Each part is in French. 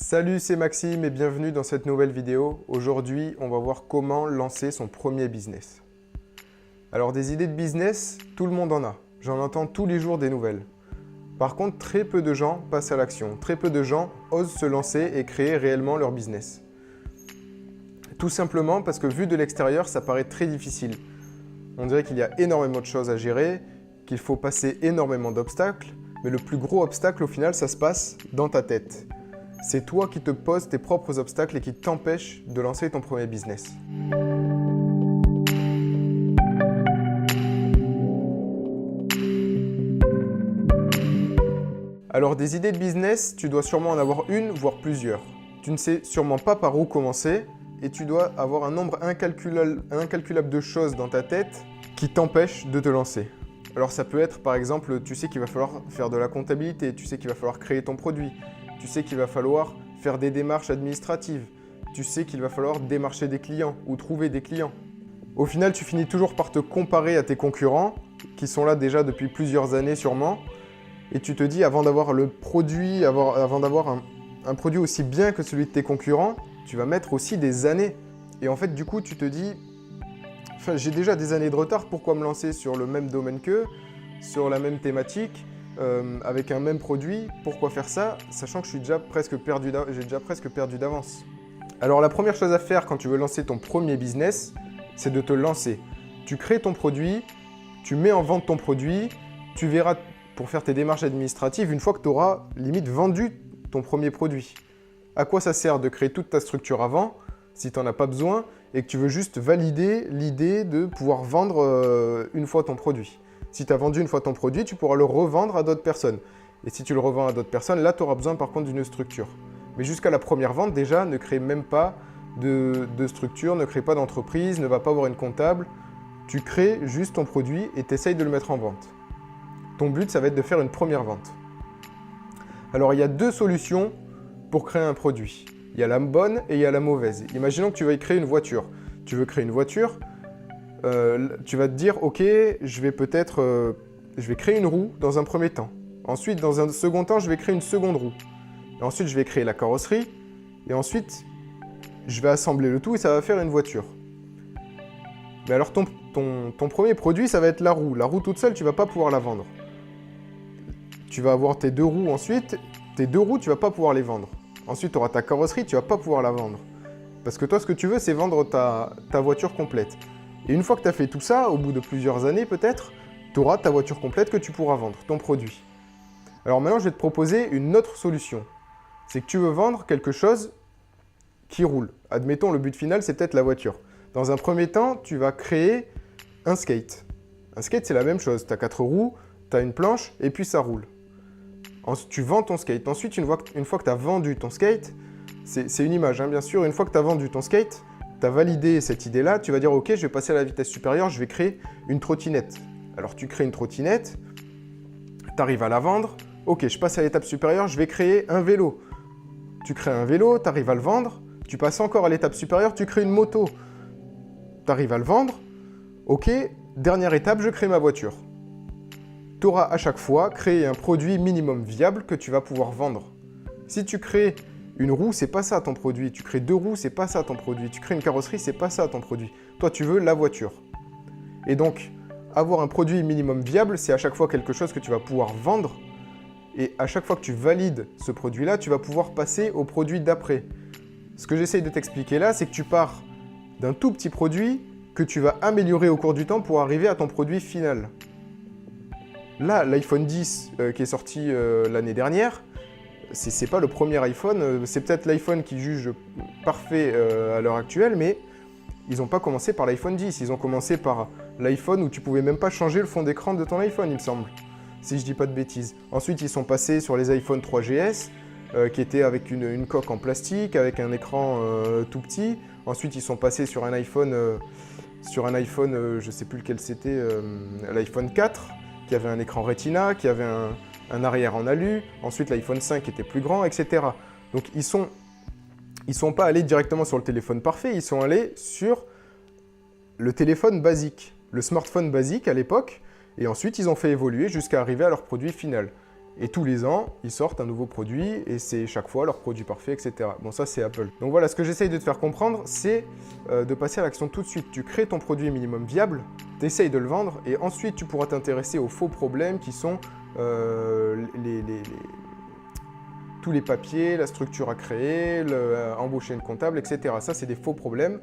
Salut, c'est Maxime et bienvenue dans cette nouvelle vidéo. Aujourd'hui, on va voir comment lancer son premier business. Alors des idées de business, tout le monde en a. J'en entends tous les jours des nouvelles. Par contre, très peu de gens passent à l'action. Très peu de gens osent se lancer et créer réellement leur business. Tout simplement parce que vu de l'extérieur, ça paraît très difficile. On dirait qu'il y a énormément de choses à gérer, qu'il faut passer énormément d'obstacles, mais le plus gros obstacle au final, ça se passe dans ta tête. C'est toi qui te poses tes propres obstacles et qui t'empêchent de lancer ton premier business. Alors des idées de business, tu dois sûrement en avoir une, voire plusieurs. Tu ne sais sûrement pas par où commencer et tu dois avoir un nombre incalculable de choses dans ta tête qui t'empêchent de te lancer. Alors ça peut être par exemple, tu sais qu'il va falloir faire de la comptabilité, tu sais qu'il va falloir créer ton produit, tu sais qu'il va falloir faire des démarches administratives, tu sais qu'il va falloir démarcher des clients ou trouver des clients. Au final, tu finis toujours par te comparer à tes concurrents qui sont là déjà depuis plusieurs années sûrement et tu te dis avant d'avoir le produit, avant d'avoir un produit aussi bien que celui de tes concurrents, tu vas mettre aussi des années. Et en fait, du coup, tu te dis enfin, j'ai déjà des années de retard, pourquoi me lancer sur le même domaine qu'eux, sur la même thématique, avec un même produit, pourquoi faire ça, sachant que j'ai déjà presque perdu d'avance. Alors la première chose à faire quand tu veux lancer ton premier business, c'est de te lancer. Tu crées ton produit, tu mets en vente ton produit, tu verras pour faire tes démarches administratives une fois que tu auras limite vendu ton premier produit. À quoi ça sert de créer toute ta structure avant si tu n'en as pas besoin et que tu veux juste valider l'idée de pouvoir vendre une fois ton produit. Si tu as vendu une fois ton produit, tu pourras le revendre à d'autres personnes. Et si tu le revends à d'autres personnes, là, tu auras besoin par contre d'une structure. Mais jusqu'à la première vente, déjà, ne crée même pas de structure, ne crée pas d'entreprise, ne va pas avoir une comptable. Tu crées juste ton produit et tu essayes de le mettre en vente. Ton but, ça va être de faire une première vente. Alors, il y a deux solutions pour créer un produit. Il y a la bonne et il y a la mauvaise. Imaginons que tu veuilles créer une voiture. Tu veux créer une voiture, tu vas te dire, ok, je vais créer une roue dans un premier temps. Ensuite, dans un second temps, je vais créer une seconde roue. Et ensuite, je vais créer la carrosserie. Et ensuite, je vais assembler le tout et ça va faire une voiture. Mais alors, ton premier produit, ça va être la roue. La roue toute seule, tu ne vas pas pouvoir la vendre. Tu vas avoir tes deux roues ensuite. Tes deux roues, tu ne vas pas pouvoir les vendre. Ensuite, tu auras ta carrosserie, tu ne vas pas pouvoir la vendre. Parce que toi, ce que tu veux, c'est vendre ta voiture complète. Et une fois que tu as fait tout ça, au bout de plusieurs années peut-être, tu auras ta voiture complète que tu pourras vendre, ton produit. Alors maintenant, je vais te proposer une autre solution. C'est que tu veux vendre quelque chose qui roule. Admettons, le but final, c'est peut-être la voiture. Dans un premier temps, tu vas créer un skate. Un skate, c'est la même chose. Tu as 4 roues, tu as une planche et puis ça roule. Ensuite, tu vends ton skate. Ensuite, une fois que tu as vendu ton skate, c'est une image, hein, bien sûr. Une fois que tu as vendu ton skate, tu as validé cette idée-là, tu vas dire « Ok, je vais passer à la vitesse supérieure, je vais créer une trottinette. » Alors, tu crées une trottinette, tu arrives à la vendre. « Ok, je passe à l'étape supérieure, je vais créer un vélo. » Tu crées un vélo, tu arrives à le vendre. Tu passes encore à l'étape supérieure, tu crées une moto. Tu arrives à le vendre. « Ok, dernière étape, je crée ma voiture. » Tu auras à chaque fois créé un produit minimum viable que tu vas pouvoir vendre. Si tu crées une roue, c'est pas ça ton produit. Tu crées deux roues, c'est pas ça ton produit. Tu crées une carrosserie, c'est pas ça ton produit. Toi, tu veux la voiture. Et donc, avoir un produit minimum viable, c'est à chaque fois quelque chose que tu vas pouvoir vendre. Et à chaque fois que tu valides ce produit-là, tu vas pouvoir passer au produit d'après. Ce que j'essaye de t'expliquer là, c'est que tu pars d'un tout petit produit que tu vas améliorer au cours du temps pour arriver à ton produit final. Là, l'iPhone 10 qui est sorti l'année dernière, c'est pas le premier iPhone, c'est peut-être l'iPhone qui juge parfait à l'heure actuelle, mais ils n'ont pas commencé par l'iPhone 10, ils ont commencé par l'iPhone où tu pouvais même pas changer le fond d'écran de ton iPhone, il me semble, si je dis pas de bêtises. Ensuite, ils sont passés sur les iPhone 3GS, qui étaient avec une coque en plastique, avec un écran tout petit. Ensuite, ils sont passés sur un iPhone, je sais plus lequel c'était, l'iPhone 4, qui avait un écran Retina, qui avait un arrière en alu. Ensuite, l'iPhone 5 était plus grand, etc. Donc, ils sont pas allés directement sur le téléphone parfait, ils sont allés sur le téléphone basique, le smartphone basique à l'époque. Et ensuite, ils ont fait évoluer jusqu'à arriver à leur produit final. Et tous les ans, ils sortent un nouveau produit et c'est chaque fois leur produit parfait, etc. Bon, ça, c'est Apple. Donc voilà, ce que j'essaye de te faire comprendre, c'est de passer à l'action tout de suite. Tu crées ton produit minimum viable, tu essayes de le vendre et ensuite, tu pourras t'intéresser aux faux problèmes qui sont tous les papiers, la structure à créer, embaucher une comptable, etc. Ça, c'est des faux problèmes.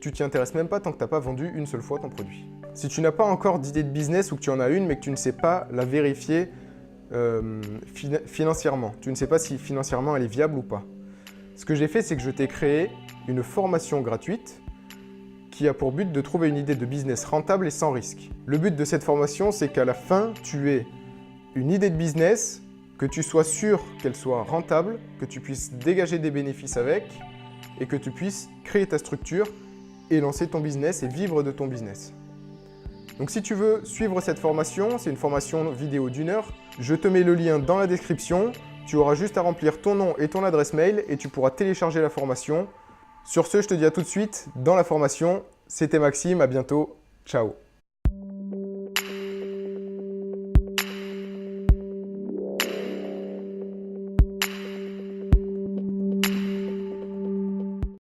Tu t'y intéresses même pas tant que tu n'as pas vendu une seule fois ton produit. Si tu n'as pas encore d'idée de business ou que tu en as une, mais que tu ne sais pas la vérifier financièrement. Tu ne sais pas si financièrement elle est viable ou pas. Ce que j'ai fait, c'est que je t'ai créé une formation gratuite qui a pour but de trouver une idée de business rentable et sans risque. Le but de cette formation, c'est qu'à la fin, tu aies une idée de business, que tu sois sûr qu'elle soit rentable, que tu puisses dégager des bénéfices avec et que tu puisses créer ta structure et lancer ton business et vivre de ton business. Donc si tu veux suivre cette formation, c'est une formation vidéo d'1 heure, je te mets le lien dans la description, tu auras juste à remplir ton nom et ton adresse mail et tu pourras télécharger la formation. Sur ce, je te dis à tout de suite dans la formation. C'était Maxime, à bientôt, ciao.